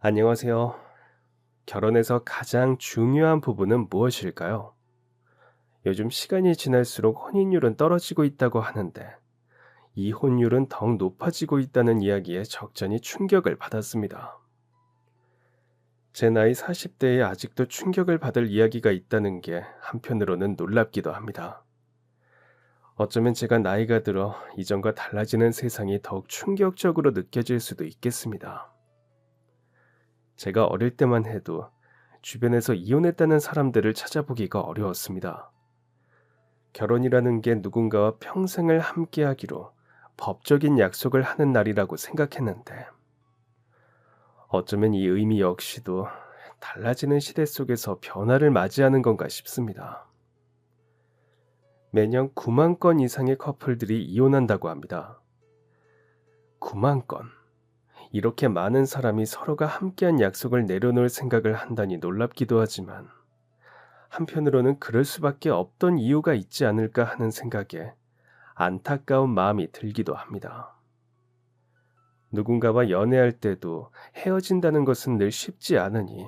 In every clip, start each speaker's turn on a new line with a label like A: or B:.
A: 안녕하세요. 결혼에서 가장 중요한 부분은 무엇일까요? 요즘 시간이 지날수록 혼인율은 떨어지고 있다고 하는데, 이혼율은 더욱 높아지고 있다는 이야기에 적잖이 충격을 받았습니다. 제 나이 40대에 아직도 충격을 받을 이야기가 있다는 게 한편으로는 놀랍기도 합니다. 어쩌면 제가 나이가 들어 이전과 달라지는 세상이 더욱 충격적으로 느껴질 수도 있겠습니다. 제가 어릴 때만 해도 주변에서 이혼했다는 사람들을 찾아보기가 어려웠습니다. 결혼이라는 게 누군가와 평생을 함께하기로 법적인 약속을 하는 날이라고 생각했는데, 어쩌면 이 의미 역시도 달라지는 시대 속에서 변화를 맞이하는 건가 싶습니다. 매년 9만 건 이상의 커플들이 이혼한다고 합니다. 9만 건. 이렇게 많은 사람이 서로가 함께한 약속을 내려놓을 생각을 한다니 놀랍기도 하지만, 한편으로는 그럴 수밖에 없던 이유가 있지 않을까 하는 생각에 안타까운 마음이 들기도 합니다. 누군가와 연애할 때도 헤어진다는 것은 늘 쉽지 않으니,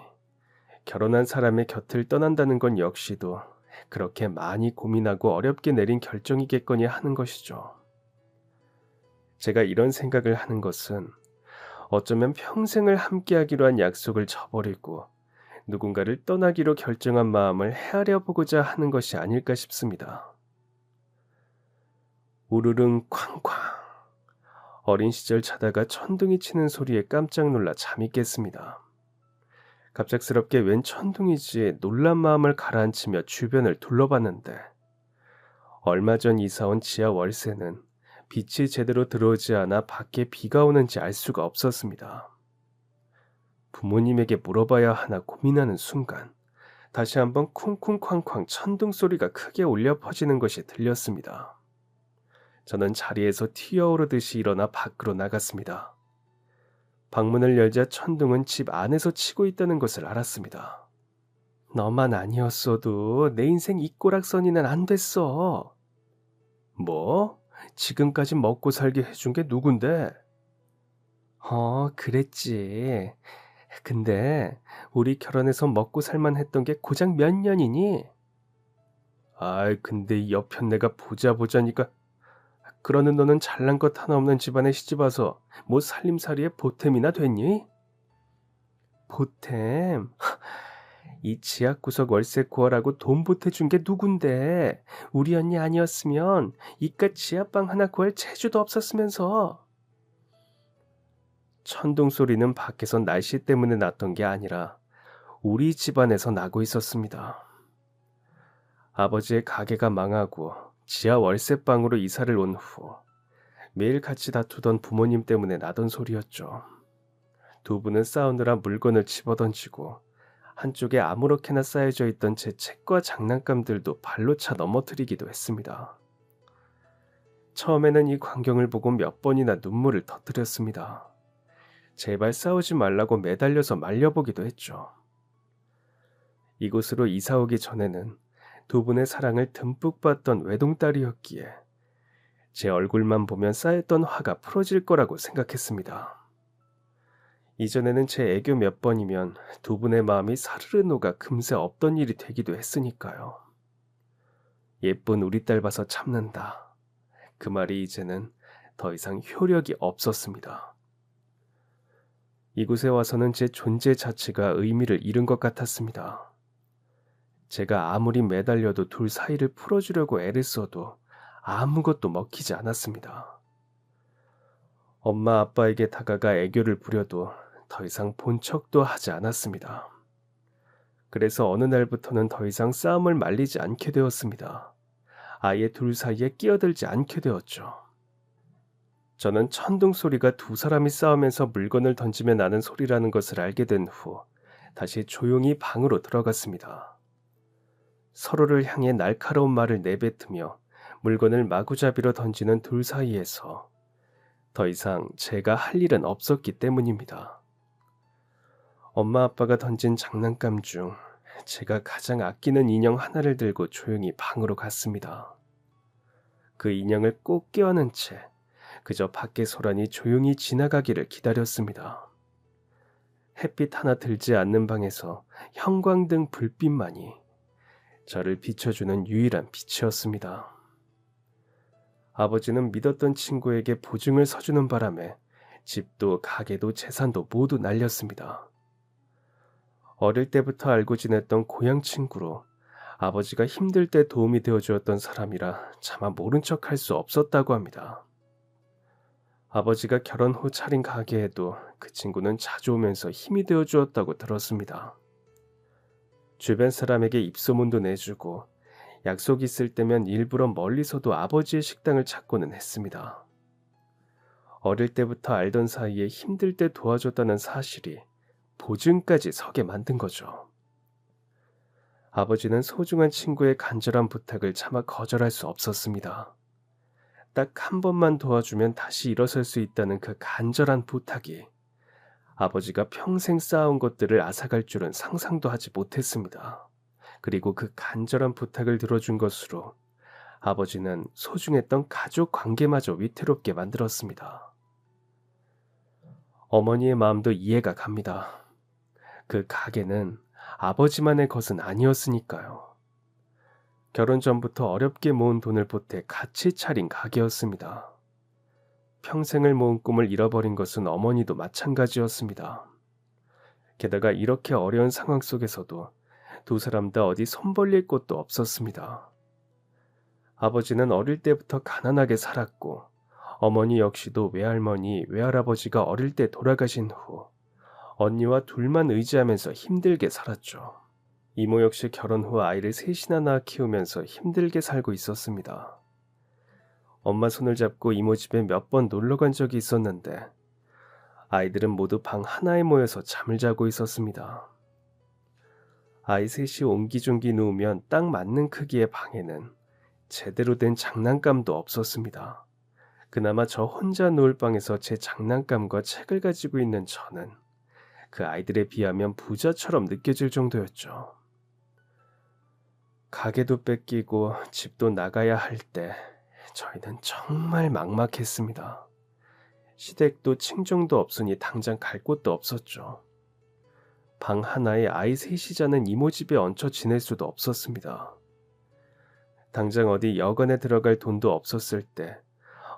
A: 결혼한 사람의 곁을 떠난다는 건 역시도 그렇게 많이 고민하고 어렵게 내린 결정이겠거니 하는 것이죠. 제가 이런 생각을 하는 것은, 어쩌면 평생을 함께하기로 한 약속을 저버리고 누군가를 떠나기로 결정한 마음을 헤아려 보고자 하는 것이 아닐까 싶습니다. 우르릉 쾅쾅. 어린 시절 자다가 천둥이 치는 소리에 깜짝 놀라 잠이 깼습니다. 갑작스럽게 웬 천둥이지에 놀란 마음을 가라앉히며 주변을 둘러봤는데, 얼마 전 이사 온 지하 월세는 빛이 제대로 들어오지 않아 밖에 비가 오는지 알 수가 없었습니다. 부모님에게 물어봐야 하나 고민하는 순간, 다시 한번 쿵쿵쾅쾅 천둥 소리가 크게 울려 퍼지는 것이 들렸습니다. 저는 자리에서 튀어오르듯이 일어나 밖으로 나갔습니다. 방문을 열자 천둥은 집 안에서 치고 있다는 것을 알았습니다. 너만 아니었어도 내 인생 이 꼬락서니는 안 됐어. 뭐? 지금까지 먹고 살게 해준 게 누군데? 그랬지. 근데 우리 결혼해서 먹고 살만 했던 게 고작 몇 년이니? 아이, 근데 이 옆편 내가 보자 보자니까. 그러는 너는 잘난 것 하나 없는 집안에 시집와서 뭐 살림살이에 보탬이나 됐니? 보탬? 이 지하구석 월세 구하라고 돈 보태준 게 누군데? 우리 언니 아니었으면 이깟 지하방 하나 구할 재주도 없었으면서. 천둥 소리는 밖에서 날씨 때문에 났던 게 아니라 우리 집안에서 나고 있었습니다. 아버지의 가게가 망하고 지하 월세방으로 이사를 온 후 매일 같이 다투던 부모님 때문에 나던 소리였죠. 두 분은 싸우느라 물건을 집어던지고, 한쪽에 아무렇게나 쌓여져 있던 제 책과 장난감들도 발로 차 넘어뜨리기도 했습니다. 처음에는 이 광경을 보고 몇 번이나 눈물을 터뜨렸습니다. 제발 싸우지 말라고 매달려서 말려보기도 했죠. 이곳으로 이사 오기 전에는 두 분의 사랑을 듬뿍 받던 외동딸이었기에 제 얼굴만 보면 쌓였던 화가 풀어질 거라고 생각했습니다. 이전에는 제 애교 몇 번이면 두 분의 마음이 사르르 녹아 금세 없던 일이 되기도 했으니까요. 예쁜 우리 딸 봐서 참는다. 그 말이 이제는 더 이상 효력이 없었습니다. 이곳에 와서는 제 존재 자체가 의미를 잃은 것 같았습니다. 제가 아무리 매달려도 둘 사이를 풀어주려고 애를 써도 아무것도 먹히지 않았습니다. 엄마 아빠에게 다가가 애교를 부려도 더 이상 본 척도 하지 않았습니다. 그래서 어느 날부터는 더 이상 싸움을 말리지 않게 되었습니다. 아예 둘 사이에 끼어들지 않게 되었죠. 저는 천둥 소리가 두 사람이 싸우면서 물건을 던지며 나는 소리라는 것을 알게 된 후 다시 조용히 방으로 들어갔습니다. 서로를 향해 날카로운 말을 내뱉으며 물건을 마구잡이로 던지는 둘 사이에서 더 이상 제가 할 일은 없었기 때문입니다. 엄마 아빠가 던진 장난감 중 제가 가장 아끼는 인형 하나를 들고 조용히 방으로 갔습니다. 그 인형을 꼭 껴안은 채 그저 밖의 소란이 조용히 지나가기를 기다렸습니다. 햇빛 하나 들지 않는 방에서 형광등 불빛만이 저를 비춰주는 유일한 빛이었습니다. 아버지는 믿었던 친구에게 보증을 서주는 바람에 집도 가게도 재산도 모두 날렸습니다. 어릴 때부터 알고 지냈던 고향 친구로 아버지가 힘들 때 도움이 되어주었던 사람이라 차마 모른 척 할 수 없었다고 합니다. 아버지가 결혼 후 차린 가게에도 그 친구는 자주 오면서 힘이 되어주었다고 들었습니다. 주변 사람에게 입소문도 내주고 약속 있을 때면 일부러 멀리서도 아버지의 식당을 찾고는 했습니다. 어릴 때부터 알던 사이에 힘들 때 도와줬다는 사실이 보증까지 서게 만든 거죠. 아버지는 소중한 친구의 간절한 부탁을 차마 거절할 수 없었습니다. 딱 한 번만 도와주면 다시 일어설 수 있다는 그 간절한 부탁이 아버지가 평생 쌓아온 것들을 앗아갈 줄은 상상도 하지 못했습니다. 그리고 그 간절한 부탁을 들어준 것으로 아버지는 소중했던 가족 관계마저 위태롭게 만들었습니다. 어머니의 마음도 이해가 갑니다. 그 가게는 아버지만의 것은 아니었으니까요. 결혼 전부터 어렵게 모은 돈을 보태 같이 차린 가게였습니다. 평생을 모은 꿈을 잃어버린 것은 어머니도 마찬가지였습니다. 게다가 이렇게 어려운 상황 속에서도 두 사람 다 어디 손 벌릴 곳도 없었습니다. 아버지는 어릴 때부터 가난하게 살았고 어머니 역시도 외할머니, 외할아버지가 어릴 때 돌아가신 후 언니와 둘만 의지하면서 힘들게 살았죠. 이모 역시 결혼 후 아이를 셋이나 낳아 키우면서 힘들게 살고 있었습니다. 엄마 손을 잡고 이모 집에 몇 번 놀러 간 적이 있었는데 아이들은 모두 방 하나에 모여서 잠을 자고 있었습니다. 아이 셋이 옹기종기 누우면 딱 맞는 크기의 방에는 제대로 된 장난감도 없었습니다. 그나마 저 혼자 누울 방에서 제 장난감과 책을 가지고 있는 저는 그 아이들에 비하면 부자처럼 느껴질 정도였죠. 가게도 뺏기고 집도 나가야 할 때 저희는 정말 막막했습니다. 시댁도 친정도 없으니 당장 갈 곳도 없었죠. 방 하나에 아이 셋이 자는 이모 집에 얹혀 지낼 수도 없었습니다. 당장 어디 여관에 들어갈 돈도 없었을 때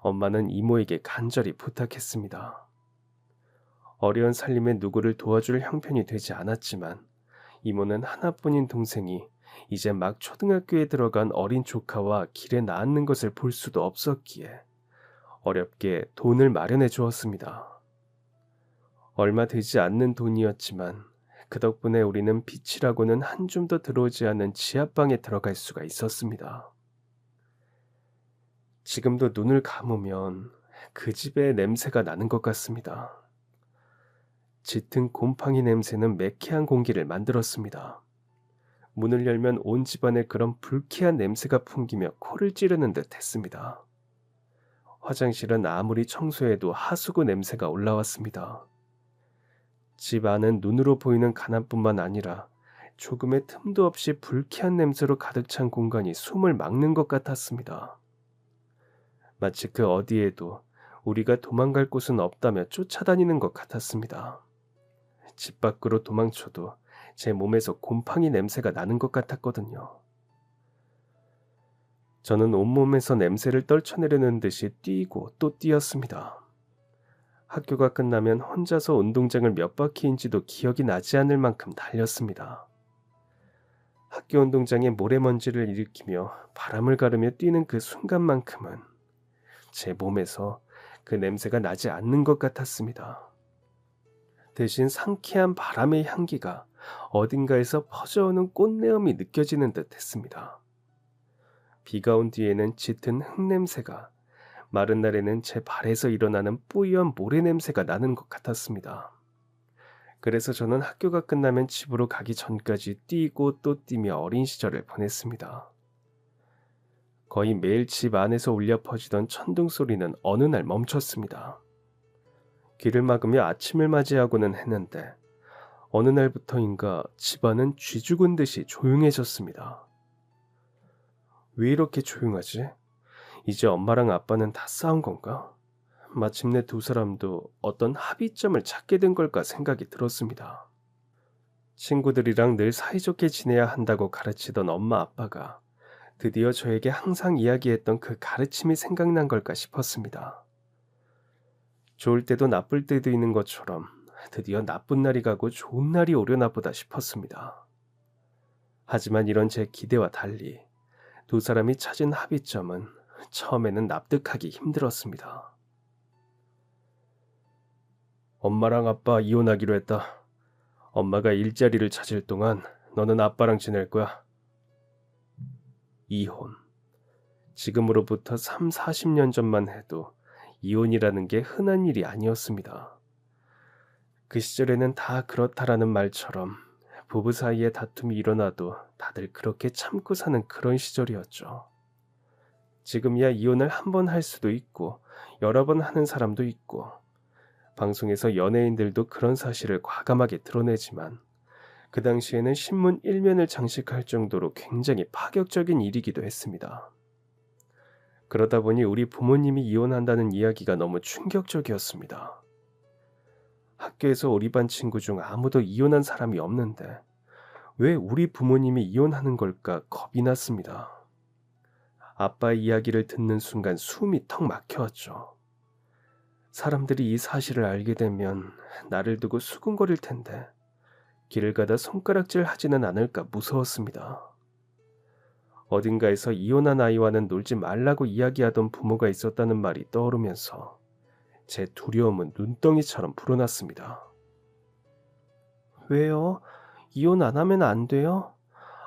A: 엄마는 이모에게 간절히 부탁했습니다. 어려운 살림에 누구를 도와줄 형편이 되지 않았지만 이모는 하나뿐인 동생이 이제 막 초등학교에 들어간 어린 조카와 길에 나앉는 것을 볼 수도 없었기에 어렵게 돈을 마련해 주었습니다. 얼마 되지 않는 돈이었지만 그 덕분에 우리는 빛이라고는 한 줌도 들어오지 않는 지하방에 들어갈 수가 있었습니다. 지금도 눈을 감으면 그 집의 냄새가 나는 것 같습니다. 짙은 곰팡이 냄새는 매캐한 공기를 만들었습니다. 문을 열면 온 집안에 그런 불쾌한 냄새가 풍기며 코를 찌르는 듯 했습니다. 화장실은 아무리 청소해도 하수구 냄새가 올라왔습니다. 집 안은 눈으로 보이는 가난뿐만 아니라 조금의 틈도 없이 불쾌한 냄새로 가득 찬 공간이 숨을 막는 것 같았습니다. 마치 그 어디에도 우리가 도망갈 곳은 없다며 쫓아다니는 것 같았습니다. 집 밖으로 도망쳐도 제 몸에서 곰팡이 냄새가 나는 것 같았거든요. 저는 온몸에서 냄새를 떨쳐내려는 듯이 뛰고 또 뛰었습니다. 학교가 끝나면 혼자서 운동장을 몇 바퀴인지도 기억이 나지 않을 만큼 달렸습니다. 학교 운동장에 모래먼지를 일으키며 바람을 가르며 뛰는 그 순간만큼은 제 몸에서 그 냄새가 나지 않는 것 같았습니다. 대신 상쾌한 바람의 향기가 어딘가에서 퍼져오는 꽃내음이 느껴지는 듯 했습니다. 비가 온 뒤에는 짙은 흙냄새가, 마른 날에는 제 발에서 일어나는 뿌연 모래 냄새가 나는 것 같았습니다. 그래서 저는 학교가 끝나면 집으로 가기 전까지 뛰고 또 뛰며 어린 시절을 보냈습니다. 거의 매일 집 안에서 울려 퍼지던 천둥 소리는 어느 날 멈췄습니다. 귀를 막으며 아침을 맞이하고는 했는데 어느 날부터인가 집안은 쥐 죽은 듯이 조용해졌습니다. 왜 이렇게 조용하지? 이제 엄마랑 아빠는 다 싸운 건가? 마침내 두 사람도 어떤 합의점을 찾게 된 걸까 생각이 들었습니다. 친구들이랑 늘 사이좋게 지내야 한다고 가르치던 엄마 아빠가 드디어 저에게 항상 이야기했던 그 가르침이 생각난 걸까 싶었습니다. 좋을 때도 나쁠 때도 있는 것처럼 드디어 나쁜 날이 가고 좋은 날이 오려나 보다 싶었습니다. 하지만 이런 제 기대와 달리 두 사람이 찾은 합의점은 처음에는 납득하기 힘들었습니다. 엄마랑 아빠 이혼하기로 했다. 엄마가 일자리를 찾을 동안 너는 아빠랑 지낼 거야. 이혼. 지금으로부터 3, 40년 전만 해도 이혼이라는 게 흔한 일이 아니었습니다. 그 시절에는 다 그렇다라는 말처럼 부부 사이에 다툼이 일어나도 다들 그렇게 참고 사는 그런 시절이었죠. 지금이야 이혼을 한 번 할 수도 있고 여러 번 하는 사람도 있고 방송에서 연예인들도 그런 사실을 과감하게 드러내지만 그 당시에는 신문 1면을 장식할 정도로 굉장히 파격적인 일이기도 했습니다. 그러다 보니 우리 부모님이 이혼한다는 이야기가 너무 충격적이었습니다. 학교에서 우리 반 친구 중 아무도 이혼한 사람이 없는데 왜 우리 부모님이 이혼하는 걸까 겁이 났습니다. 아빠의 이야기를 듣는 순간 숨이 턱 막혀왔죠. 사람들이 이 사실을 알게 되면 나를 두고 수군거릴 텐데 길을 가다 손가락질 하지는 않을까 무서웠습니다. 어딘가에서 이혼한 아이와는 놀지 말라고 이야기하던 부모가 있었다는 말이 떠오르면서 제 두려움은 눈덩이처럼 불어났습니다. 왜요? 이혼 안 하면 안 돼요?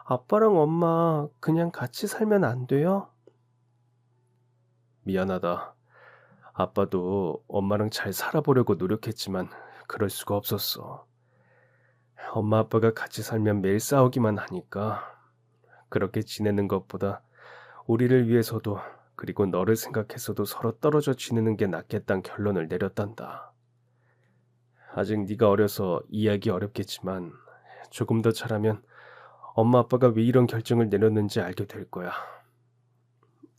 A: 아빠랑 엄마 그냥 같이 살면 안 돼요? 미안하다. 아빠도 엄마랑 잘 살아보려고 노력했지만 그럴 수가 없었어. 엄마 아빠가 같이 살면 매일 싸우기만 하니까 그렇게 지내는 것보다 우리를 위해서도 그리고 너를 생각해서도 서로 떨어져 지내는 게 낫겠다는 결론을 내렸단다. 아직 네가 어려서 이해하기 어렵겠지만 조금 더 자라면 엄마 아빠가 왜 이런 결정을 내렸는지 알게 될 거야.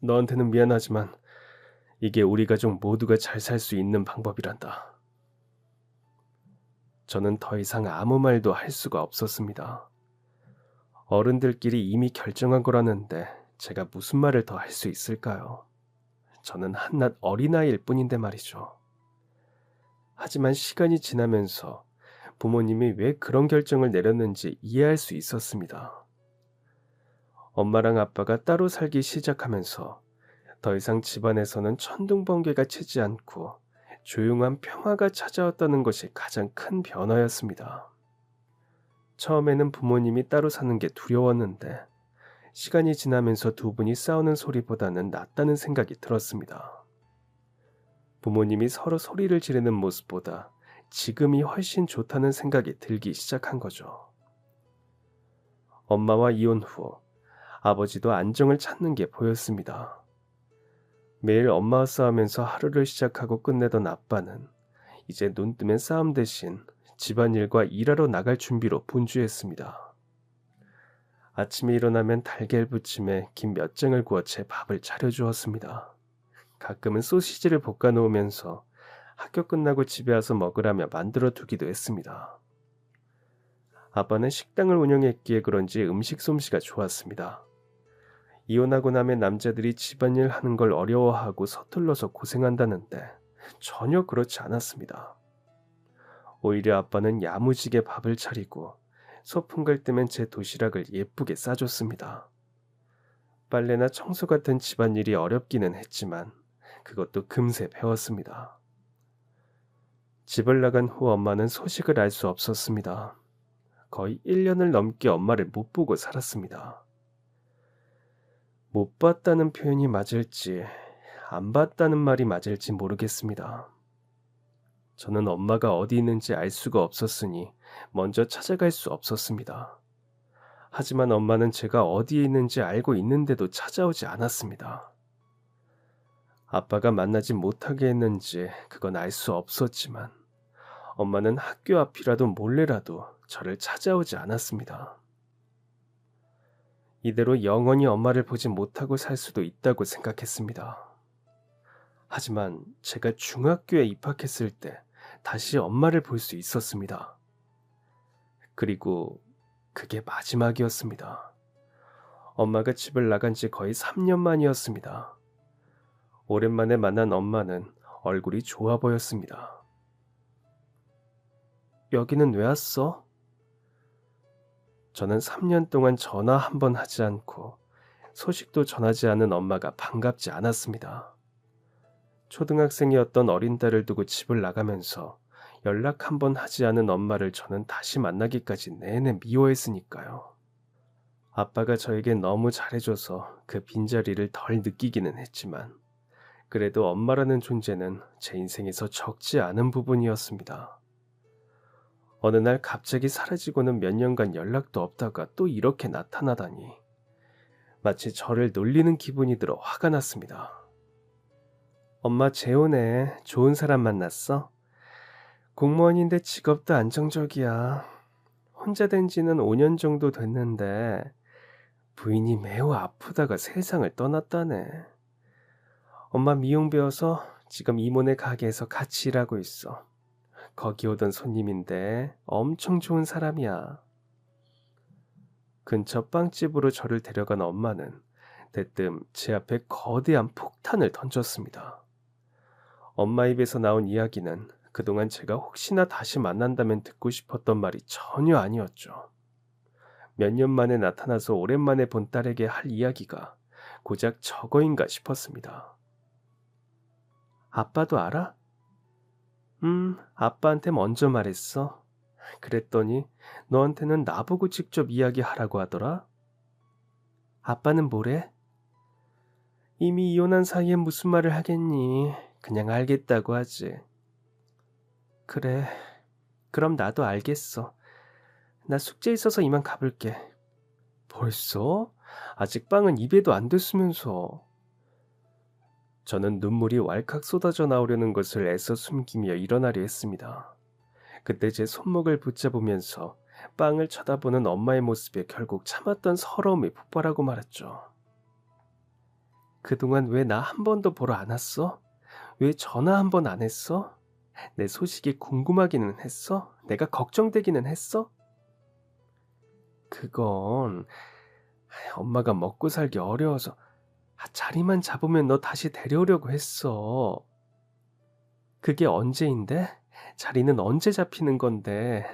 A: 너한테는 미안하지만 이게 우리 가족 모두가 잘 살 수 있는 방법이란다. 저는 더 이상 아무 말도 할 수가 없었습니다. 어른들끼리 이미 결정한 거라는데 제가 무슨 말을 더 할 수 있을까요? 저는 한낱 어린아이일 뿐인데 말이죠. 하지만 시간이 지나면서 부모님이 왜 그런 결정을 내렸는지 이해할 수 있었습니다. 엄마랑 아빠가 따로 살기 시작하면서 더 이상 집안에서는 천둥번개가 치지 않고 조용한 평화가 찾아왔다는 것이 가장 큰 변화였습니다. 처음에는 부모님이 따로 사는 게 두려웠는데 시간이 지나면서 두 분이 싸우는 소리보다는 낫다는 생각이 들었습니다. 부모님이 서로 소리를 지르는 모습보다 지금이 훨씬 좋다는 생각이 들기 시작한 거죠. 엄마와 이혼 후 아버지도 안정을 찾는 게 보였습니다. 매일 엄마와 싸우면서 하루를 시작하고 끝내던 아빠는 이제 눈 뜨면 싸움 대신 집안일과 일하러 나갈 준비로 분주했습니다. 아침에 일어나면 달걀 부침에 김 몇 장을 구워 제 밥을 차려주었습니다. 가끔은 소시지를 볶아 놓으면서 학교 끝나고 집에 와서 먹으라며 만들어 두기도 했습니다. 아빠는 식당을 운영했기에 그런지 음식 솜씨가 좋았습니다. 이혼하고 나면 남자들이 집안일 하는 걸 어려워하고 서툴러서 고생한다는데 전혀 그렇지 않았습니다. 오히려 아빠는 야무지게 밥을 차리고 소풍 갈 때면 제 도시락을 예쁘게 싸줬습니다. 빨래나 청소 같은 집안일이 어렵기는 했지만 그것도 금세 배웠습니다. 집을 나간 후 엄마는 소식을 알 수 없었습니다. 거의 1년을 넘게 엄마를 못 보고 살았습니다. 못 봤다는 표현이 맞을지 안 봤다는 말이 맞을지 모르겠습니다. 저는 엄마가 어디 있는지 알 수가 없었으니 먼저 찾아갈 수 없었습니다. 하지만 엄마는 제가 어디에 있는지 알고 있는데도 찾아오지 않았습니다. 아빠가 만나지 못하게 했는지 그건 알 수 없었지만 엄마는 학교 앞이라도 몰래라도 저를 찾아오지 않았습니다. 이대로 영원히 엄마를 보지 못하고 살 수도 있다고 생각했습니다. 하지만 제가 중학교에 입학했을 때 다시 엄마를 볼 수 있었습니다. 그리고 그게 마지막이었습니다. 엄마가 집을 나간 지 거의 3년 만이었습니다. 오랜만에 만난 엄마는 얼굴이 좋아 보였습니다. 여기는 왜 왔어? 저는 3년 동안 전화 한 번 하지 않고 소식도 전하지 않은 엄마가 반갑지 않았습니다. 초등학생이었던 어린 딸을 두고 집을 나가면서 연락 한 번 하지 않은 엄마를 저는 다시 만나기까지 내내 미워했으니까요. 아빠가 저에게 너무 잘해줘서 그 빈자리를 덜 느끼기는 했지만 그래도 엄마라는 존재는 제 인생에서 적지 않은 부분이었습니다. 어느 날 갑자기 사라지고는 몇 년간 연락도 없다가 또 이렇게 나타나다니 마치 저를 놀리는 기분이 들어 화가 났습니다. 엄마 재혼해. 좋은 사람 만났어? 공무원인데 직업도 안정적이야. 혼자 된 지는 5년 정도 됐는데 부인이 매우 아프다가 세상을 떠났다네. 엄마 미용 배워서 지금 이모네 가게에서 같이 일하고 있어. 거기 오던 손님인데 엄청 좋은 사람이야. 근처 빵집으로 저를 데려간 엄마는 대뜸 제 앞에 거대한 폭탄을 던졌습니다. 엄마 입에서 나온 이야기는 그동안 제가 혹시나 다시 만난다면 듣고 싶었던 말이 전혀 아니었죠. 몇 년 만에 나타나서 오랜만에 본 딸에게 할 이야기가 고작 저거인가 싶었습니다. 아빠도 알아? 아빠한테 먼저 말했어. 그랬더니 너한테는 나보고 직접 이야기하라고 하더라. 아빠는 뭐래? 이미 이혼한 사이에 무슨 말을 하겠니? 그냥 알겠다고 하지. 그래, 그럼 나도 알겠어. 나 숙제 있어서 이만 가볼게. 벌써? 아직 빵은 입에도 안 댔으면서. 저는 눈물이 왈칵 쏟아져 나오려는 것을 애써 숨기며 일어나려 했습니다. 그때 제 손목을 붙잡으면서 빵을 쳐다보는 엄마의 모습에 결국 참았던 서러움이 폭발하고 말았죠. 그동안 왜 나 한 번도 보러 안 왔어? 왜 전화 한 번 안 했어? 내 소식이 궁금하기는 했어? 내가 걱정되기는 했어? 그건 엄마가 먹고 살기 어려워서 자리만 잡으면 너 다시 데려오려고 했어. 그게 언제인데? 자리는 언제 잡히는 건데?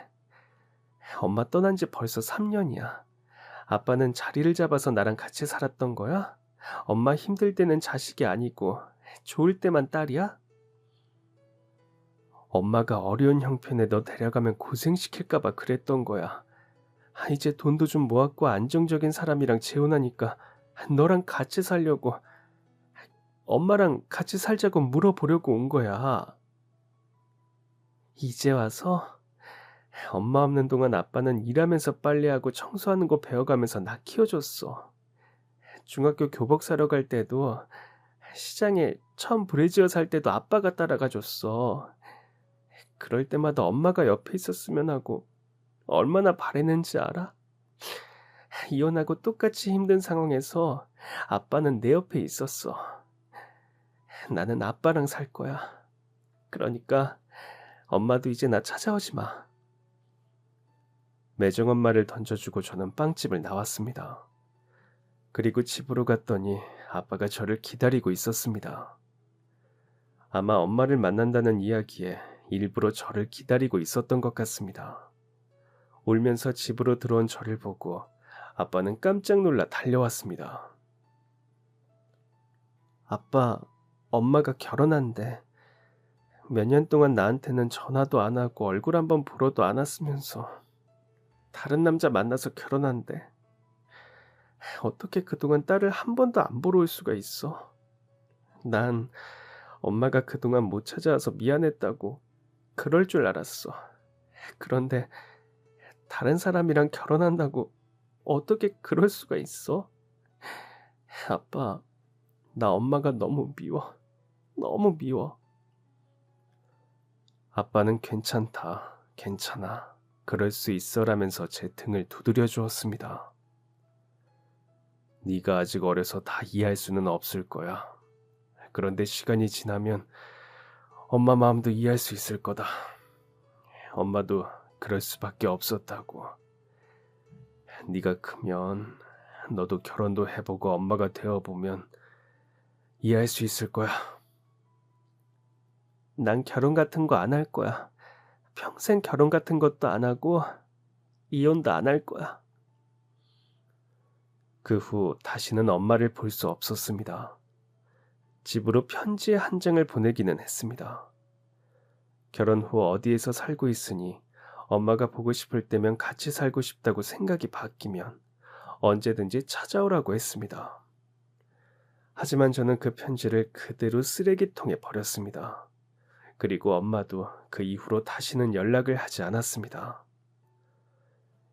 A: 엄마 떠난 지 벌써 3년이야. 아빠는 자리를 잡아서 나랑 같이 살았던 거야? 엄마 힘들 때는 자식이 아니고 좋을 때만 딸이야? 엄마가 어려운 형편에 너 데려가면 고생시킬까 봐 그랬던 거야. 이제 돈도 좀 모았고 안정적인 사람이랑 재혼하니까 너랑 같이 살려고, 엄마랑 같이 살자고 물어보려고 온 거야. 이제 와서? 엄마 없는 동안 아빠는 일하면서 빨래하고 청소하는 거 배워가면서 나 키워줬어. 중학교 교복 사러 갈 때도, 시장에 처음 브래지어 살 때도 아빠가 따라가 줬어. 그럴 때마다 엄마가 옆에 있었으면 하고 얼마나 바랬는지 알아? 이혼하고 똑같이 힘든 상황에서 아빠는 내 옆에 있었어. 나는 아빠랑 살 거야. 그러니까 엄마도 이제 나 찾아오지 마. 매정한 말을 던져주고 저는 빵집을 나왔습니다. 그리고 집으로 갔더니 아빠가 저를 기다리고 있었습니다. 아마 엄마를 만난다는 이야기에 일부러 저를 기다리고 있었던 것 같습니다. 울면서 집으로 들어온 저를 보고 아빠는 깜짝 놀라 달려왔습니다. 아빠, 엄마가 결혼한대. 몇 년 동안 나한테는 전화도 안 하고 얼굴 한번 보러도 안 왔으면서 다른 남자 만나서 결혼한대. 어떻게 그동안 딸을 한 번도 안 보러 올 수가 있어? 난 엄마가 그동안 못 찾아와서 미안했다고 그럴 줄 알았어. 그런데 다른 사람이랑 결혼한다고 어떻게 그럴 수가 있어? 아빠, 나 엄마가 너무 미워. 너무 미워. 아빠는 괜찮다, 괜찮아, 그럴 수 있어라면서 제 등을 두드려 주었습니다. 네가 아직 어려서 다 이해할 수는 없을 거야. 그런데 시간이 지나면 엄마 마음도 이해할 수 있을 거다. 엄마도 그럴 수밖에 없었다고. 네가 크면 너도 결혼도 해보고 엄마가 되어보면 이해할 수 있을 거야. 난 결혼 같은 거 안 할 거야. 평생 결혼 같은 것도 안 하고 이혼도 안 할 거야. 그 후 다시는 엄마를 볼 수 없었습니다. 집으로 편지의 한 장을 보내기는 했습니다. 결혼 후 어디에서 살고 있으니 엄마가 보고 싶을 때면 같이 살고 싶다고 생각이 바뀌면 언제든지 찾아오라고 했습니다. 하지만 저는 그 편지를 그대로 쓰레기통에 버렸습니다. 그리고 엄마도 그 이후로 다시는 연락을 하지 않았습니다.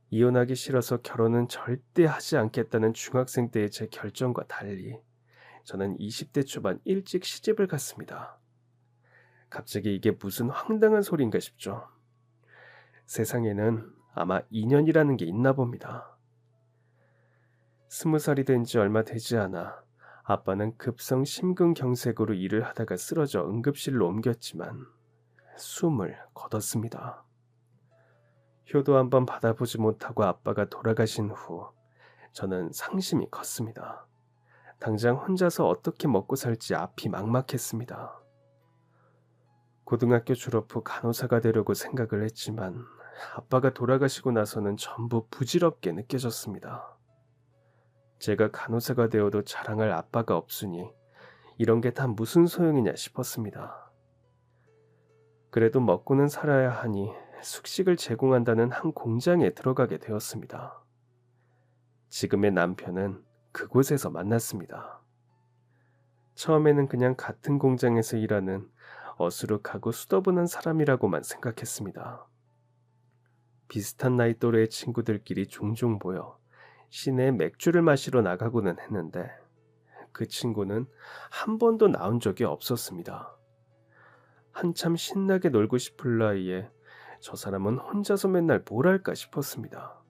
A: 이혼하기 싫어서 결혼은 절대 하지 않겠다는 중학생 때의 제 결정과 달리 저는 20대 초반 일찍 시집을 갔습니다. 갑자기 이게 무슨 황당한 소리인가 싶죠. 세상에는 아마 인연이라는 게 있나 봅니다. 20살이 된 지 얼마 되지 않아 아빠는 급성 심근경색으로 일을 하다가 쓰러져 응급실로 옮겼지만 숨을 거뒀습니다. 효도 한번 받아보지 못하고 아빠가 돌아가신 후 저는 상심이 컸습니다. 당장 혼자서 어떻게 먹고 살지 앞이 막막했습니다. 고등학교 졸업 후 간호사가 되려고 생각을 했지만 아빠가 돌아가시고 나서는 전부 부질없게 느껴졌습니다. 제가 간호사가 되어도 자랑할 아빠가 없으니 이런 게 다 무슨 소용이냐 싶었습니다. 그래도 먹고는 살아야 하니 숙식을 제공한다는 한 공장에 들어가게 되었습니다. 지금의 남편은 그곳에서 만났습니다. 처음에는 그냥 같은 공장에서 일하는 어수룩하고 수더분한 사람이라고만 생각했습니다. 비슷한 나이 또래의 친구들끼리 종종 모여 시내에 맥주를 마시러 나가고는 했는데 그 친구는 한 번도 나온 적이 없었습니다. 한참 신나게 놀고 싶을 나이에 저 사람은 혼자서 맨날 뭘 할까 싶었습니다.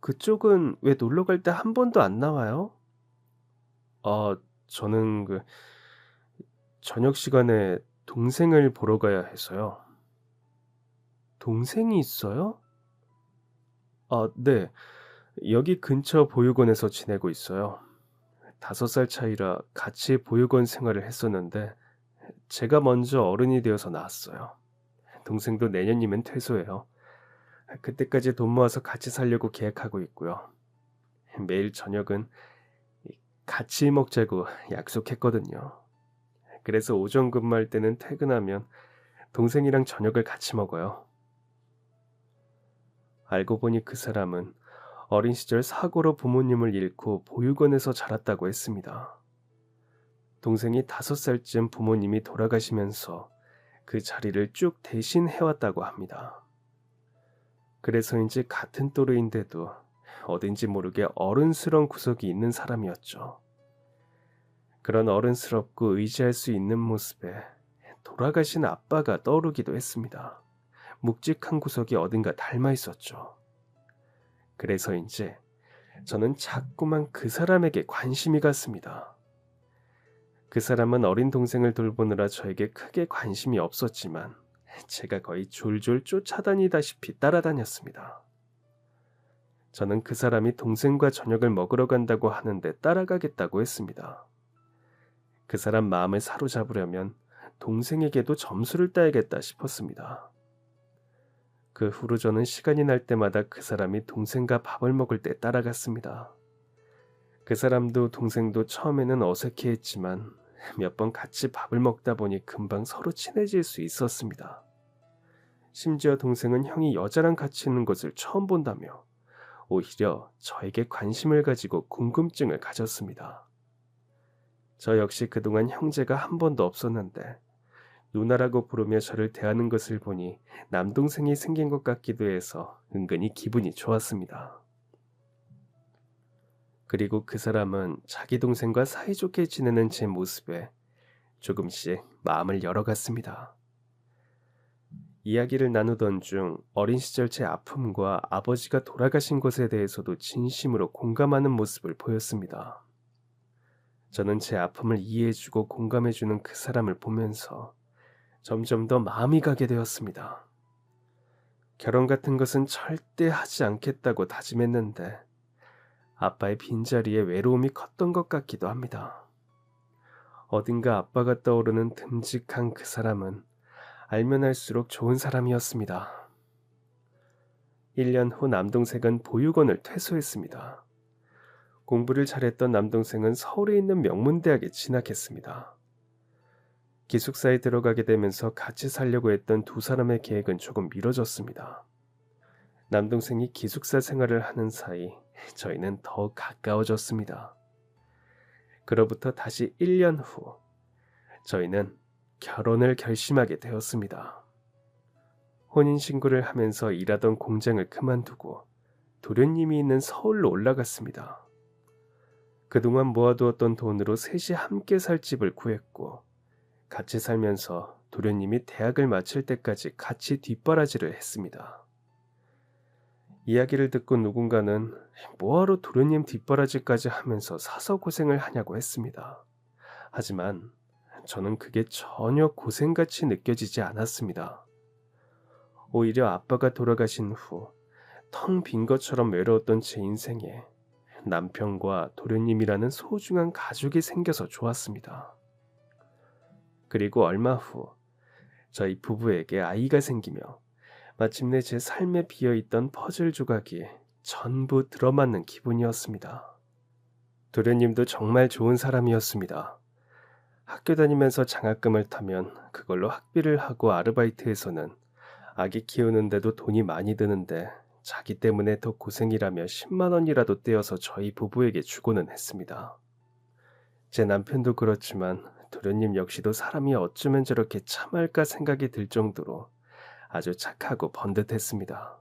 A: 그쪽은 왜 놀러 갈 때 한 번도 안 나와요? 저는 저녁 시간에 동생을 보러 가야 해서요. 동생이 있어요? 네. 여기 근처 보육원에서 지내고 있어요. 5살 차이라 같이 보육원 생활을 했었는데 제가 먼저 어른이 되어서 낳았어요. 동생도 내년이면 퇴소해요. 그때까지 돈 모아서 같이 살려고 계획하고 있고요. 매일 저녁은 같이 먹자고 약속했거든요. 그래서 오전 근무할 때는 퇴근하면 동생이랑 저녁을 같이 먹어요. 알고 보니 그 사람은 어린 시절 사고로 부모님을 잃고 보육원에서 자랐다고 했습니다. 동생이 5살쯤 부모님이 돌아가시면서 그 자리를 쭉 대신해왔다고 합니다. 그래서인지 같은 또래인데도 어딘지 모르게 어른스러운 구석이 있는 사람이었죠. 그런 어른스럽고 의지할 수 있는 모습에 돌아가신 아빠가 떠오르기도 했습니다. 묵직한 구석이 어딘가 닮아 있었죠. 그래서인지 저는 자꾸만 그 사람에게 관심이 갔습니다. 그 사람은 어린 동생을 돌보느라 저에게 크게 관심이 없었지만 제가 거의 졸졸 쫓아다니다시피 따라다녔습니다. 저는 그 사람이 동생과 저녁을 먹으러 간다고 하는데 따라가겠다고 했습니다. 그 사람 마음을 사로잡으려면 동생에게도 점수를 따야겠다 싶었습니다. 그 후로 저는 시간이 날 때마다 그 사람이 동생과 밥을 먹을 때 따라갔습니다. 그 사람도 동생도 처음에는 어색해했지만 몇 번 같이 밥을 먹다 보니 금방 서로 친해질 수 있었습니다. 심지어 동생은 형이 여자랑 같이 있는 것을 처음 본다며 오히려 저에게 관심을 가지고 궁금증을 가졌습니다. 저 역시 그동안 형제가 한 번도 없었는데 누나라고 부르며 저를 대하는 것을 보니 남동생이 생긴 것 같기도 해서 은근히 기분이 좋았습니다. 그리고 그 사람은 자기 동생과 사이좋게 지내는 제 모습에 조금씩 마음을 열어갔습니다. 이야기를 나누던 중 어린 시절 제 아픔과 아버지가 돌아가신 것에 대해서도 진심으로 공감하는 모습을 보였습니다. 저는 제 아픔을 이해해주고 공감해주는 그 사람을 보면서 점점 더 마음이 가게 되었습니다. 결혼 같은 것은 절대 하지 않겠다고 다짐했는데 아빠의 빈자리에 외로움이 컸던 것 같기도 합니다. 어딘가 아빠가 떠오르는 듬직한 그 사람은 알면 알수록 좋은 사람이었습니다. 1년 후 남동생은 보육원을 퇴소했습니다. 공부를 잘했던 남동생은 서울에 있는 명문대학에 진학했습니다. 기숙사에 들어가게 되면서 같이 살려고 했던 두 사람의 계획은 조금 미뤄졌습니다. 남동생이 기숙사 생활을 하는 사이 저희는 더 가까워졌습니다. 그로부터 다시 1년 후 저희는 결혼을 결심하게 되었습니다. 혼인신고를 하면서 일하던 공장을 그만두고 도련님이 있는 서울로 올라갔습니다. 그동안 모아두었던 돈으로 셋이 함께 살 집을 구했고 같이 살면서 도련님이 대학을 마칠 때까지 같이 뒷바라지를 했습니다. 이야기를 듣고 누군가는 뭐하러 도련님 뒷바라지까지 하면서 사서 고생을 하냐고 했습니다. 하지만 저는 그게 전혀 고생같이 느껴지지 않았습니다. 오히려 아빠가 돌아가신 후 텅 빈 것처럼 외로웠던 제 인생에 남편과 도련님이라는 소중한 가족이 생겨서 좋았습니다. 그리고 얼마 후 저희 부부에게 아이가 생기며 마침내 제 삶에 비어있던 퍼즐 조각이 전부 들어맞는 기분이었습니다. 도련님도 정말 좋은 사람이었습니다. 학교 다니면서 장학금을 타면 그걸로 학비를 하고 아르바이트해서는 아기 키우는데도 돈이 많이 드는데 자기 때문에 더 고생이라며 10만 원이라도 떼어서 저희 부부에게 주고는 했습니다. 제 남편도 그렇지만 도련님 역시도 사람이 어쩌면 저렇게 참할까 생각이 들 정도로 아주 착하고 번듯했습니다.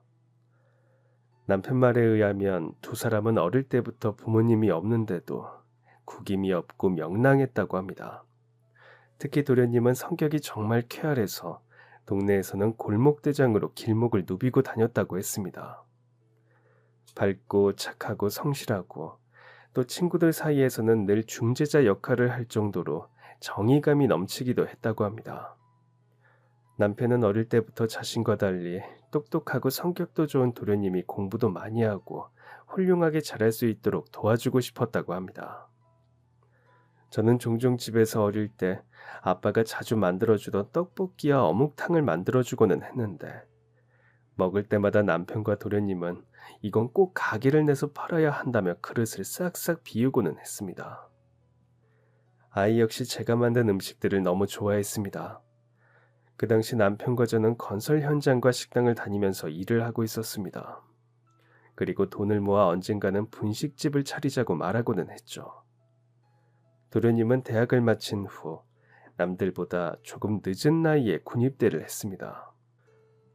A: 남편 말에 의하면 두 사람은 어릴 때부터 부모님이 없는데도 구김이 없고 명랑했다고 합니다. 특히 도련님은 성격이 정말 쾌활해서 동네에서는 골목대장으로 길목을 누비고 다녔다고 했습니다. 밝고 착하고 성실하고 또 친구들 사이에서는 늘 중재자 역할을 할 정도로 정의감이 넘치기도 했다고 합니다. 남편은 어릴 때부터 자신과 달리 똑똑하고 성격도 좋은 도련님이 공부도 많이 하고 훌륭하게 자랄 수 있도록 도와주고 싶었다고 합니다. 저는 종종 집에서 어릴 때 아빠가 자주 만들어주던 떡볶이와 어묵탕을 만들어주고는 했는데 먹을 때마다 남편과 도련님은 이건 꼭 가게를 내서 팔아야 한다며 그릇을 싹싹 비우고는 했습니다. 아이 역시 제가 만든 음식들을 너무 좋아했습니다. 그 당시 남편과 저는 건설 현장과 식당을 다니면서 일을 하고 있었습니다. 그리고 돈을 모아 언젠가는 분식집을 차리자고 말하고는 했죠. 도련님은 대학을 마친 후 남들보다 조금 늦은 나이에 군입대를 했습니다.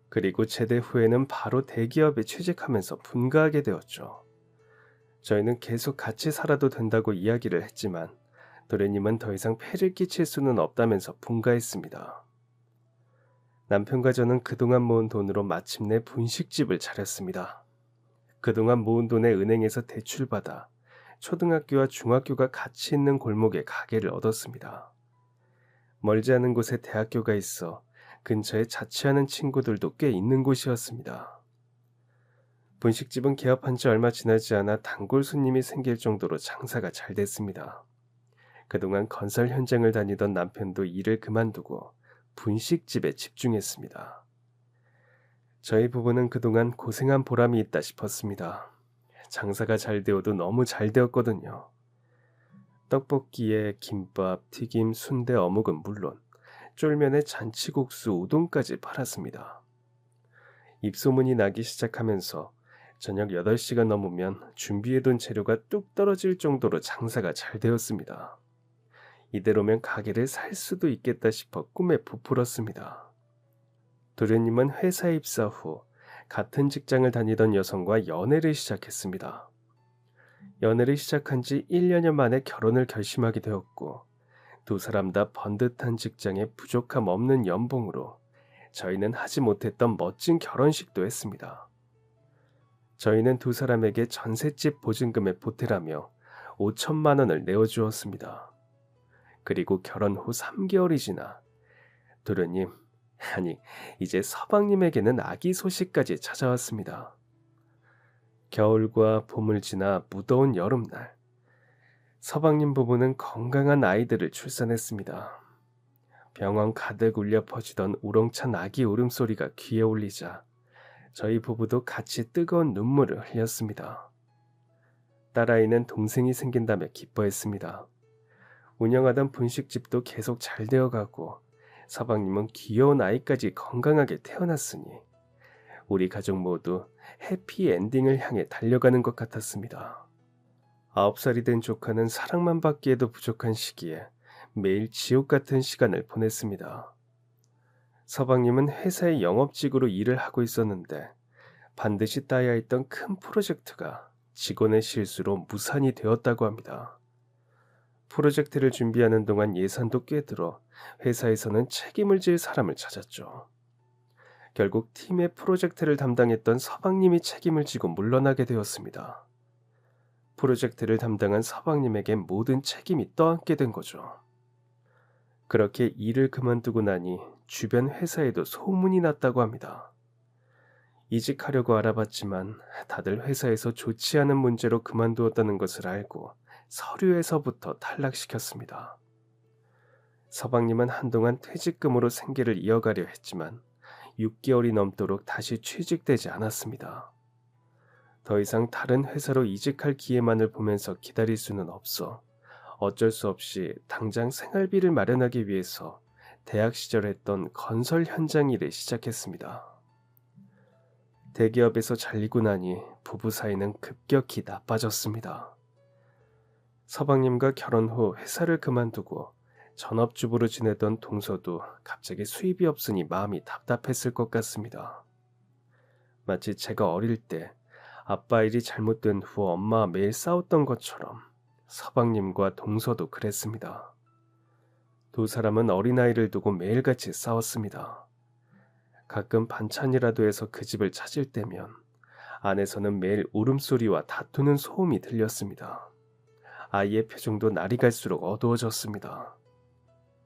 A: 그리고 제대 후에는 바로 대기업에 취직하면서 분가하게 되었죠. 저희는 계속 같이 살아도 된다고 이야기를 했지만 도련님은 더 이상 폐를 끼칠 수는 없다면서 분가했습니다. 남편과 저는 그동안 모은 돈으로 마침내 분식집을 차렸습니다. 그동안 모은 돈에 은행에서 대출받아 초등학교와 중학교가 같이 있는 골목에 가게를 얻었습니다. 멀지 않은 곳에 대학교가 있어 근처에 자취하는 친구들도 꽤 있는 곳이었습니다. 분식집은 개업한 지 얼마 지나지 않아 단골 손님이 생길 정도로 장사가 잘 됐습니다. 그동안 건설 현장을 다니던 남편도 일을 그만두고 분식집에 집중했습니다. 저희 부부는 그동안 고생한 보람이 있다 싶었습니다. 장사가 잘 되어도 너무 잘 되었거든요. 떡볶이에 김밥, 튀김, 순대, 어묵은 물론 쫄면에 잔치국수, 우동까지 팔았습니다. 입소문이 나기 시작하면서 저녁 8시가 넘으면 준비해둔 재료가 뚝 떨어질 정도로 장사가 잘 되었습니다. 이대로면 가게를 살 수도 있겠다 싶어 꿈에 부풀었습니다. 도련님은 회사에 입사 후 같은 직장을 다니던 여성과 연애를 시작했습니다. 연애를 시작한 지 1년여 만에 결혼을 결심하게 되었고 두 사람 다 번듯한 직장에 부족함 없는 연봉으로 저희는 하지 못했던 멋진 결혼식도 했습니다. 저희는 두 사람에게 전셋집 보증금에 보태라며 5천만 원을 내어주었습니다. 그리고 결혼 후 3개월이 지나 도련님, 아니 이제 서방님에게는 아기 소식까지 찾아왔습니다. 겨울과 봄을 지나 무더운 여름날, 서방님 부부는 건강한 아이들을 출산했습니다. 병원 가득 울려 퍼지던 우렁찬 아기 울음소리가 귀에 울리자 저희 부부도 같이 뜨거운 눈물을 흘렸습니다. 딸아이는 동생이 생긴다며 기뻐했습니다. 운영하던 분식집도 계속 잘 되어가고 서방님은 귀여운 아이까지 건강하게 태어났으니 우리 가족 모두 해피엔딩을 향해 달려가는 것 같았습니다. 9살이 된 조카는 사랑만 받기에도 부족한 시기에 매일 지옥 같은 시간을 보냈습니다. 서방님은 회사의 영업직으로 일을 하고 있었는데 반드시 따야 했던 큰 프로젝트가 직원의 실수로 무산이 되었다고 합니다. 프로젝트를 준비하는 동안 예산도 꽤 들어 회사에서는 책임을 질 사람을 찾았죠. 결국 팀의 프로젝트를 담당했던 서방님이 책임을 지고 물러나게 되었습니다. 프로젝트를 담당한 서방님에게 모든 책임이 떠안게 된 거죠. 그렇게 일을 그만두고 나니 주변 회사에도 소문이 났다고 합니다. 이직하려고 알아봤지만 다들 회사에서 좋지 않은 문제로 그만두었다는 것을 알고 서류에서부터 탈락시켰습니다. 서방님은 한동안 퇴직금으로 생계를 이어가려 했지만 6개월이 넘도록 다시 취직되지 않았습니다. 더 이상 다른 회사로 이직할 기회만을 보면서 기다릴 수는 없어 어쩔 수 없이 당장 생활비를 마련하기 위해서 대학 시절 했던 건설 현장 일을 시작했습니다. 대기업에서 잘리고 나니 부부 사이는 급격히 나빠졌습니다. 서방님과 결혼 후 회사를 그만두고 전업주부로 지내던 동서도 갑자기 수입이 없으니 마음이 답답했을 것 같습니다. 마치 제가 어릴 때 아빠 일이 잘못된 후 엄마와 매일 싸웠던 것처럼 서방님과 동서도 그랬습니다. 두 사람은 어린아이를 두고 매일같이 싸웠습니다. 가끔 반찬이라도 해서 그 집을 찾을 때면 안에서는 매일 울음소리와 다투는 소음이 들렸습니다. 아이의 표정도 날이 갈수록 어두워졌습니다.